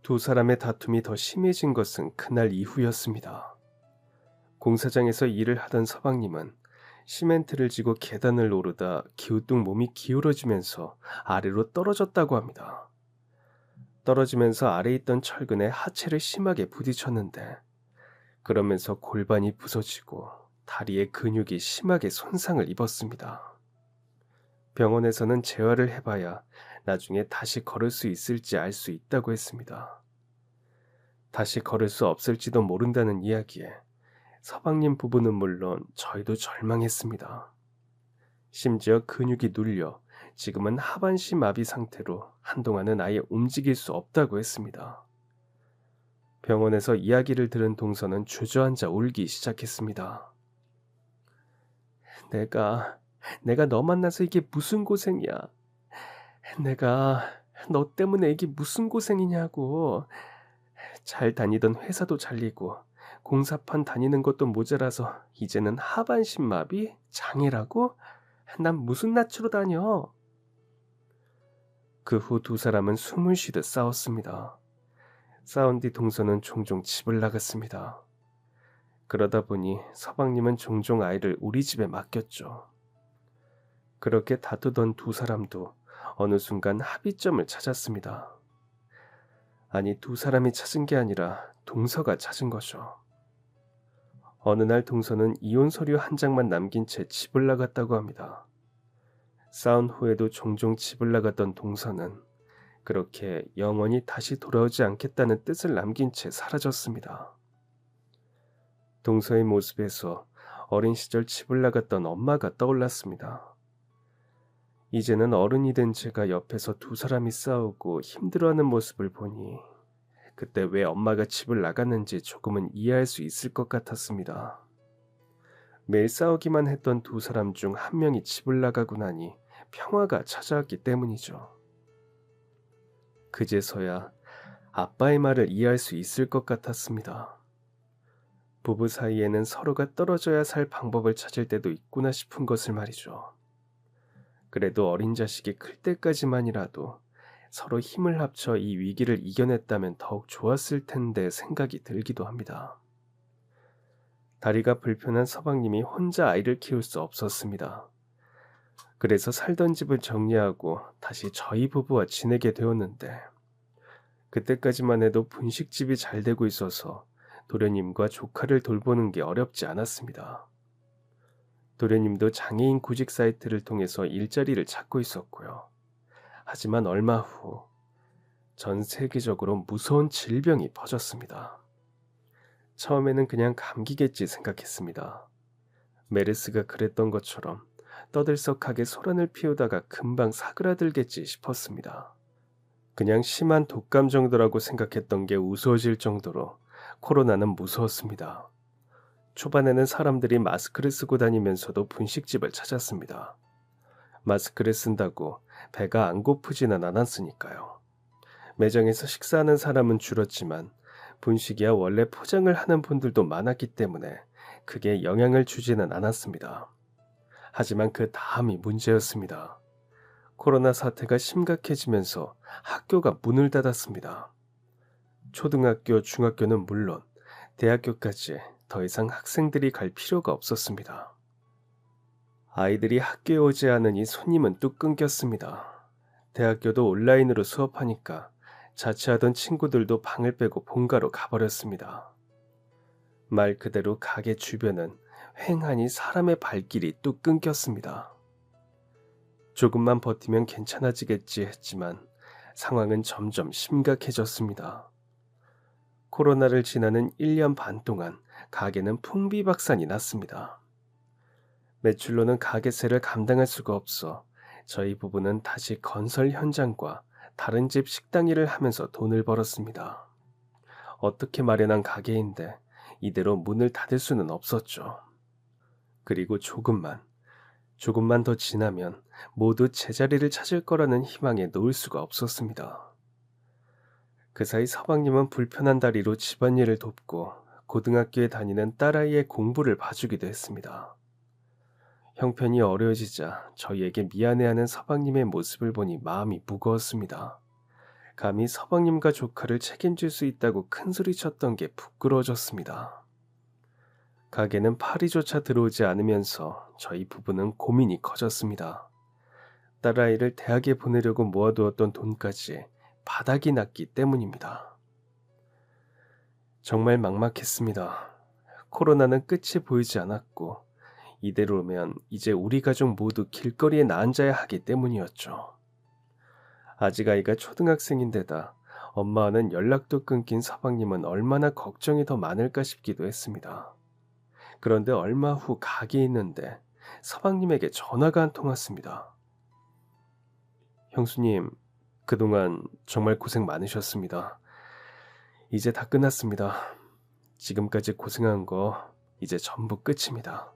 A: 두 사람의 다툼이 더 심해진 것은 그날 이후였습니다. 공사장에서 일을 하던 서방님은 시멘트를 지고 계단을 오르다 기우뚱 몸이 기울어지면서 아래로 떨어졌다고 합니다. 떨어지면서 아래에 있던 철근에 하체를 심하게 부딪혔는데 그러면서 골반이 부서지고 다리의 근육이 심하게 손상을 입었습니다. 병원에서는 재활을 해봐야 나중에 다시 걸을 수 있을지 알 수 있다고 했습니다. 다시 걸을 수 없을지도 모른다는 이야기에 서방님 부부는 물론 저희도 절망했습니다. 심지어 근육이 눌려 지금은 하반신 마비 상태로 한동안은 아예 움직일 수 없다고 했습니다. 병원에서 이야기를 들은 동서는 주저앉아 울기 시작했습니다. 내가 너 만나서 이게 무슨 고생이야. 내가 너 때문에 이게 무슨 고생이냐고. 잘 다니던 회사도 잘리고 공사판 다니는 것도 모자라서 이제는 하반신 마비? 장애라고? 난 무슨 낯으로 다녀? 그 후 두 사람은 숨을 쉬듯 싸웠습니다. 싸운 뒤 동서는 종종 집을 나갔습니다. 그러다 보니 서방님은 종종 아이를 우리 집에 맡겼죠. 그렇게 다투던 두 사람도 어느 순간 합의점을 찾았습니다. 아니, 두 사람이 찾은 게 아니라 동서가 찾은 거죠. 어느 날 동서는 이혼 서류 한 장만 남긴 채 집을 나갔다고 합니다. 싸운 후에도 종종 집을 나갔던 동서는 그렇게 영원히 다시 돌아오지 않겠다는 뜻을 남긴 채 사라졌습니다. 동서의 모습에서 어린 시절 집을 나갔던 엄마가 떠올랐습니다. 이제는 어른이 된 제가 옆에서 두 사람이 싸우고 힘들어하는 모습을 보니 그때 왜 엄마가 집을 나갔는지 조금은 이해할 수 있을 것 같았습니다. 매일 싸우기만 했던 두 사람 중 한 명이 집을 나가고 나니 평화가 찾아왔기 때문이죠. 그제서야 아빠의 말을 이해할 수 있을 것 같았습니다. 부부 사이에는 서로가 떨어져야 살 방법을 찾을 때도 있구나 싶은 것을 말이죠. 그래도 어린 자식이 클 때까지만이라도 서로 힘을 합쳐 이 위기를 이겨냈다면 더욱 좋았을 텐데 생각이 들기도 합니다. 다리가 불편한 서방님이 혼자 아이를 키울 수 없었습니다. 그래서 살던 집을 정리하고 다시 저희 부부와 지내게 되었는데 그때까지만 해도 분식집이 잘 되고 있어서 도련님과 조카를 돌보는 게 어렵지 않았습니다. 도련님도 장애인 구직 사이트를 통해서 일자리를 찾고 있었고요. 하지만 얼마 후 전 세계적으로 무서운 질병이 퍼졌습니다. 처음에는 그냥 감기겠지 생각했습니다. 메르스가 그랬던 것처럼 떠들썩하게 소란을 피우다가 금방 사그라들겠지 싶었습니다. 그냥 심한 독감 정도라고 생각했던 게 우스워질 정도로 코로나는 무서웠습니다. 초반에는 사람들이 마스크를 쓰고 다니면서도 분식집을 찾았습니다. 마스크를 쓴다고 배가 안 고프지는 않았으니까요. 매장에서 식사하는 사람은 줄었지만 분식이야 원래 포장을 하는 분들도 많았기 때문에 크게 영향을 주지는 않았습니다. 하지만 그 다음이 문제였습니다. 코로나 사태가 심각해지면서 학교가 문을 닫았습니다. 초등학교, 중학교는 물론 대학교까지 더 이상 학생들이 갈 필요가 없었습니다. 아이들이 학교에 오지 않으니 손님은 뚝 끊겼습니다. 대학교도 온라인으로 수업하니까 자취하던 친구들도 방을 빼고 본가로 가버렸습니다. 말 그대로 가게 주변은 횡하니 사람의 발길이 뚝 끊겼습니다. 조금만 버티면 괜찮아지겠지 했지만 상황은 점점 심각해졌습니다. 코로나를 지나는 1년 반 동안 가게는 풍비박산이 났습니다. 매출로는 가게세를 감당할 수가 없어 저희 부부는 다시 건설 현장과 다른 집 식당 일을 하면서 돈을 벌었습니다. 어떻게 마련한 가게인데 이대로 문을 닫을 수는 없었죠. 그리고 조금만 더 지나면 모두 제자리를 찾을 거라는 희망에 놓을 수가 없었습니다. 그 사이 서방님은 불편한 다리로 집안일을 돕고 고등학교에 다니는 딸아이의 공부를 봐주기도 했습니다. 형편이 어려워지자 저희에게 미안해하는 서방님의 모습을 보니 마음이 무거웠습니다. 감히 서방님과 조카를 책임질 수 있다고 큰소리쳤던 게 부끄러워졌습니다. 가게는 파리조차 들어오지 않으면서 저희 부부는 고민이 커졌습니다. 딸아이를 대학에 보내려고 모아두었던 돈까지 바닥이 났기 때문입니다. 정말 막막했습니다. 코로나는 끝이 보이지 않았고 이대로면 이제 우리 가족 모두 길거리에 나앉아야 하기 때문이었죠. 아직 아이가 초등학생인데다 엄마와는 연락도 끊긴 서방님은 얼마나 걱정이 더 많을까 싶기도 했습니다. 그런데 얼마 후 가게에 있는데 서방님에게 전화가 한 통 왔습니다. 형수님, 그동안 정말 고생 많으셨습니다. 이제 다 끝났습니다. 지금까지 고생한 거 이제 전부 끝입니다.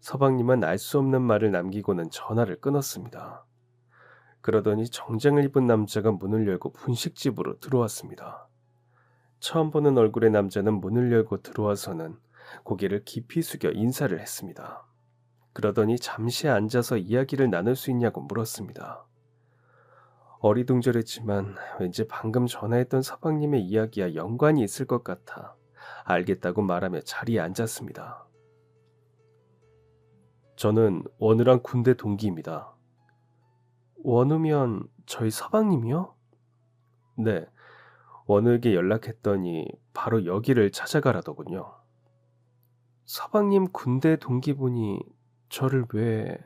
A: 서방님은 알 수 없는 말을 남기고는 전화를 끊었습니다. 그러더니 정장을 입은 남자가 문을 열고 분식집으로 들어왔습니다. 처음 보는 얼굴의 남자는 문을 열고 들어와서는 고개를 깊이 숙여 인사를 했습니다. 그러더니 잠시 앉아서 이야기를 나눌 수 있냐고 물었습니다. 어리둥절했지만 왠지 방금 전화했던 서방님의 이야기와 연관이 있을 것 같아 알겠다고 말하며 자리에 앉았습니다. 저는 원우랑 군대 동기입니다. 원우면 저희 서방님이요? 네, 원우에게 연락했더니 바로 여기를 찾아가라더군요. 서방님 군대 동기분이 저를 왜...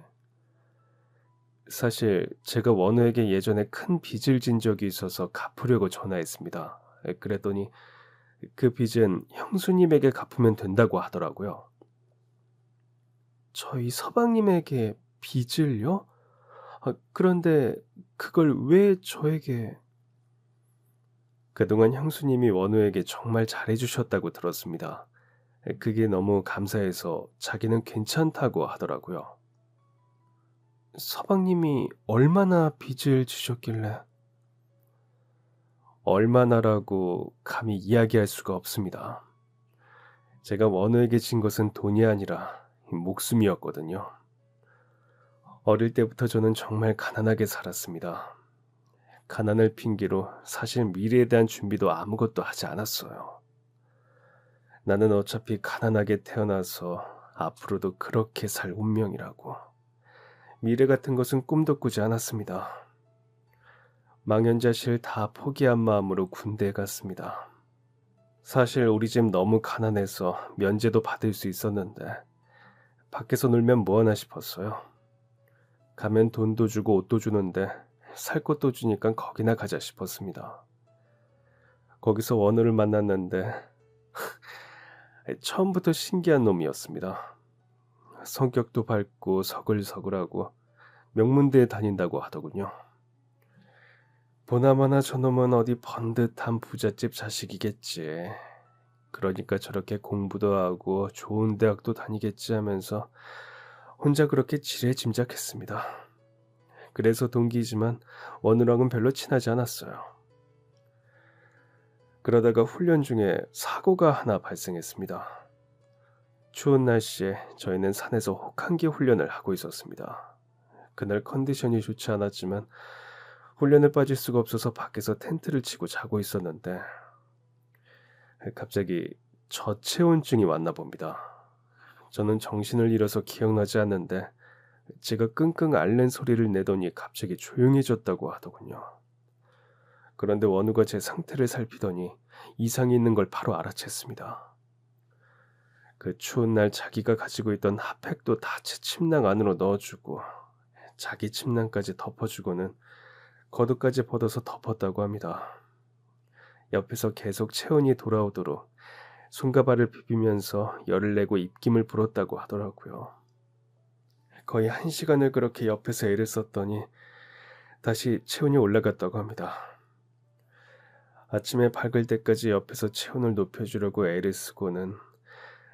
A: 사실 제가 원우에게 예전에 큰 빚을 진 적이 있어서 갚으려고 전화했습니다. 그랬더니 그 빚은 형수님에게 갚으면 된다고 하더라고요. 저희 서방님에게 빚을요? 그런데 그걸 왜 저에게... 그동안 형수님이 원우에게 정말 잘해주셨다고 들었습니다. 그게 너무 감사해서 자기는 괜찮다고 하더라고요. 서방님이 얼마나 빚을 지셨길래? 얼마나라고 감히 이야기할 수가 없습니다. 제가 원우에게 진 것은 돈이 아니라 목숨이었거든요. 어릴 때부터 저는 정말 가난하게 살았습니다. 가난을 핑계로 사실 미래에 대한 준비도 아무것도 하지 않았어요. 나는 어차피 가난하게 태어나서 앞으로도 그렇게 살 운명이라고. 미래 같은 것은 꿈도 꾸지 않았습니다. 망연자실 다 포기한 마음으로 군대에 갔습니다. 사실 우리 집 너무 가난해서 면제도 받을 수 있었는데 밖에서 놀면 뭐하나 싶었어요. 가면 돈도 주고 옷도 주는데 살 것도 주니까 거기나 가자 싶었습니다. 거기서 원우를 만났는데 처음부터 신기한 놈이었습니다. 성격도 밝고 서글서글하고 명문대에 다닌다고 하더군요. 보나마나 저놈은 어디 번듯한 부잣집 자식이겠지. 그러니까 저렇게 공부도 하고 좋은 대학도 다니겠지 하면서 혼자 그렇게 지레 짐작했습니다. 그래서 동기이지만 원우랑은 별로 친하지 않았어요. 그러다가 훈련 중에 사고가 하나 발생했습니다. 추운 날씨에 저희는 산에서 혹한기 훈련을 하고 있었습니다. 그날 컨디션이 좋지 않았지만 훈련을 빠질 수가 없어서 밖에서 텐트를 치고 자고 있었는데 갑자기 저체온증이 왔나 봅니다. 저는 정신을 잃어서 기억나지 않는데 제가 끙끙 앓는 소리를 내더니 갑자기 조용해졌다고 하더군요. 그런데 원우가 제 상태를 살피더니 이상이 있는 걸 바로 알아챘습니다. 그 추운 날 자기가 가지고 있던 핫팩도 다 제 침낭 안으로 넣어주고 자기 침낭까지 덮어주고는 겉옷까지 벗어서 덮었다고 합니다. 옆에서 계속 체온이 돌아오도록 손과 발을 비비면서 열을 내고 입김을 불었다고 하더라고요. 거의 1시간을 그렇게 옆에서 애를 썼더니 다시 체온이 올라갔다고 합니다. 아침에 밝을 때까지 옆에서 체온을 높여주려고 애를 쓰고는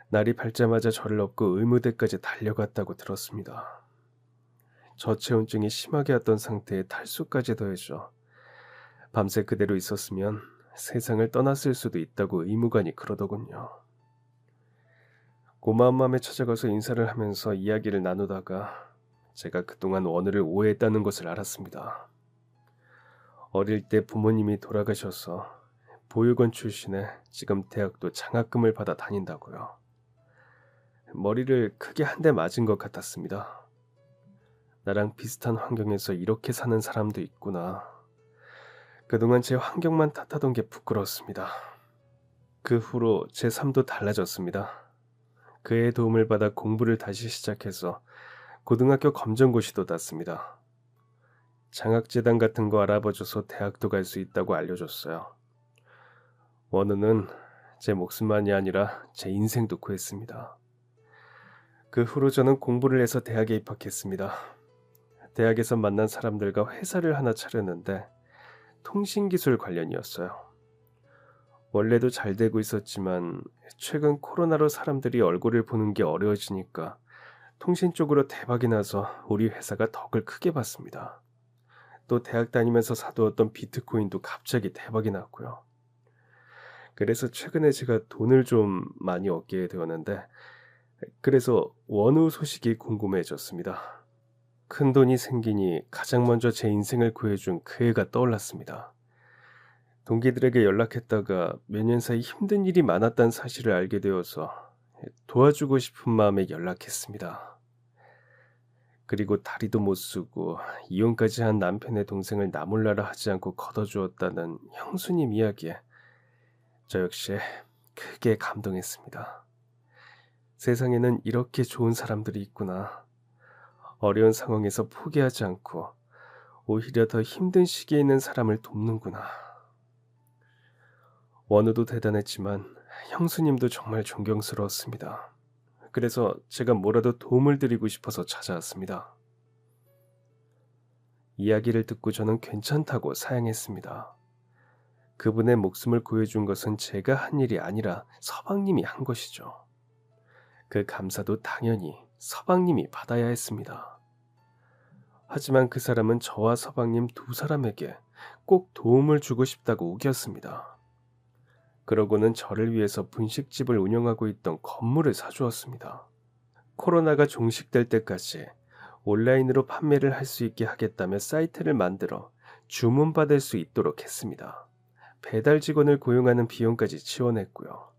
A: 날이 밝자마자 저를 업고 의무대까지 달려갔다고 들었습니다. 저체온증이 심하게 왔던 상태에 탈수까지 더해져 밤새 그대로 있었으면 세상을 떠났을 수도 있다고 의무관이 그러더군요. 고마운 마음에 찾아가서 인사를 하면서 이야기를 나누다가 제가 그동안 원우를 오해했다는 것을 알았습니다. 어릴 때 부모님이 돌아가셔서 보육원 출신에 지금 대학도 장학금을 받아 다닌다고요. 머리를 크게 한 대 맞은 것 같았습니다. 나랑 비슷한 환경에서 이렇게 사는 사람도 있구나. 그동안 제 환경만 탓하던 게 부끄러웠습니다. 그 후로 제 삶도 달라졌습니다. 그의 도움을 받아 공부를 다시 시작해서 고등학교 검정고시도 땄습니다. 장학재단 같은 거 알아봐줘서 대학도 갈 수 있다고 알려줬어요. 원우는 제 목숨만이 아니라 제 인생도 구했습니다. 그 후로 저는 공부를 해서 대학에 입학했습니다. 대학에서 만난 사람들과 회사를 하나 차렸는데 통신기술 관련이었어요. 원래도 잘 되고 있었지만 최근 코로나로 사람들이 얼굴을 보는 게 어려워지니까 통신 쪽으로 대박이 나서 우리 회사가 덕을 크게 봤습니다. 또 대학 다니면서 사두었던 비트코인도 갑자기 대박이 났고요. 그래서 최근에 제가 돈을 좀 많이 얻게 되었는데 그래서 원우 소식이 궁금해졌습니다. 큰 돈이 생기니 가장 먼저 제 인생을 구해준 그 애가 떠올랐습니다. 동기들에게 연락했다가 몇 년 사이 힘든 일이 많았다는 사실을 알게 되어서 도와주고 싶은 마음에 연락했습니다. 그리고 다리도 못 쓰고 이혼까지 한 남편의 동생을 나몰라라 하지 않고 걷어주었다는 형수님 이야기에 저 역시 크게 감동했습니다. 세상에는 이렇게 좋은 사람들이 있구나. 어려운 상황에서 포기하지 않고 오히려 더 힘든 시기에 있는 사람을 돕는구나. 원우도 대단했지만 형수님도 정말 존경스러웠습니다. 그래서 제가 뭐라도 도움을 드리고 싶어서 찾아왔습니다. 이야기를 듣고 저는 괜찮다고 사양했습니다. 그분의 목숨을 구해준 것은 제가 한 일이 아니라 서방님이 한 것이죠. 그 감사도 당연히 서방님이 받아야 했습니다. 하지만 그 사람은 저와 서방님 두 사람에게 꼭 도움을 주고 싶다고 우겼습니다. 그러고는 저를 위해서 분식집을 운영하고 있던 건물을 사주었습니다. 코로나가 종식될 때까지 온라인으로 판매를 할 수 있게 하겠다며 사이트를 만들어 주문받을 수 있도록 했습니다. 배달 직원을 고용하는 비용까지 지원했고요.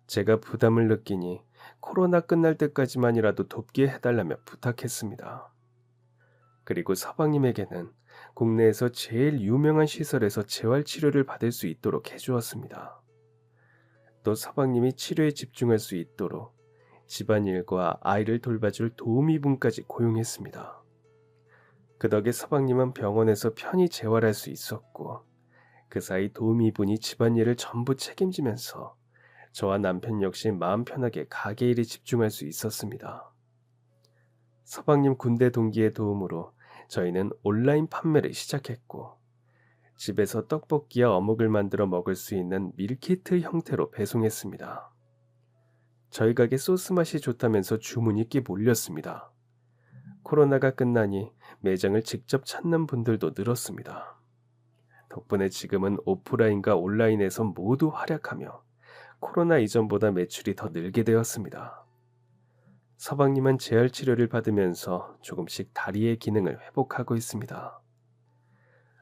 A: 제가 부담을 느끼니 코로나 끝날 때까지만이라도 돕게 해달라며 부탁했습니다. 그리고 서방님에게는 국내에서 제일 유명한 시설에서 재활치료를 받을 수 있도록 해주었습니다. 또 서방님이 치료에 집중할 수 있도록 집안일과 아이를 돌봐줄 도우미분까지 고용했습니다. 그 덕에 서방님은 병원에서 편히 재활할 수 있었고 그 사이 도우미분이 집안일을 전부 책임지면서 저와 남편 역시 마음 편하게 가게일에 집중할 수 있었습니다. 서방님 군대 동기의 도움으로 저희는 온라인 판매를 시작했고 집에서 떡볶이와 어묵을 만들어 먹을 수 있는 밀키트 형태로 배송했습니다. 저희 가게 소스 맛이 좋다면서 주문이 꽤 몰렸습니다. 코로나가 끝나니 매장을 직접 찾는 분들도 늘었습니다. 덕분에 지금은 오프라인과 온라인에서 모두 활약하며 코로나 이전보다 매출이 더 늘게 되었습니다. 서방님은 재활치료를 받으면서 조금씩 다리의 기능을 회복하고 있습니다.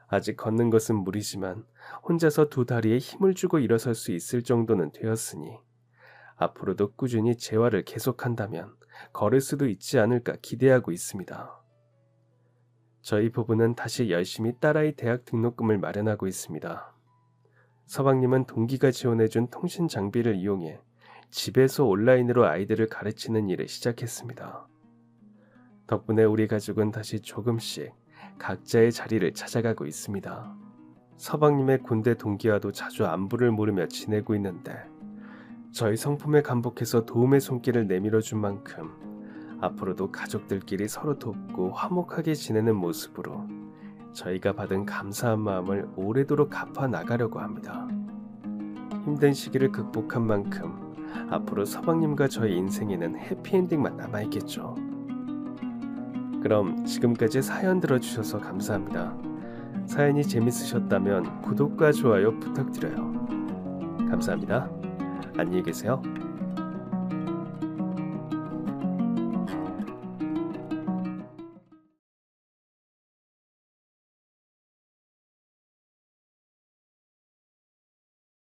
A: 아직 걷는 것은 무리지만 혼자서 두 다리에 힘을 주고 일어설 수 있을 정도는 되었으니 앞으로도 꾸준히 재활을 계속한다면 걸을 수도 있지 않을까 기대하고 있습니다. 저희 부부는 다시 열심히 딸아이 대학 등록금을 마련하고 있습니다. 서방님은 동기가 지원해준 통신 장비를 이용해 집에서 온라인으로 아이들을 가르치는 일을 시작했습니다. 덕분에 우리 가족은 다시 조금씩 각자의 자리를 찾아가고 있습니다. 서방님의 군대 동기와도 자주 안부를 물으며 지내고 있는데 저희 성품에 감복해서 도움의 손길을 내밀어준 만큼 앞으로도 가족들끼리 서로 돕고 화목하게 지내는 모습으로 저희가 받은 감사한 마음을 오래도록 갚아 나가려고 합니다. 힘든 시기를 극복한 만큼 앞으로 서방님과 저의 인생에는 해피엔딩만 남아있겠죠. 그럼 지금까지 사연 들어주셔서 감사합니다. 사연이 재밌으셨다면 구독과 좋아요 부탁드려요. 감사합니다. 안녕히 계세요.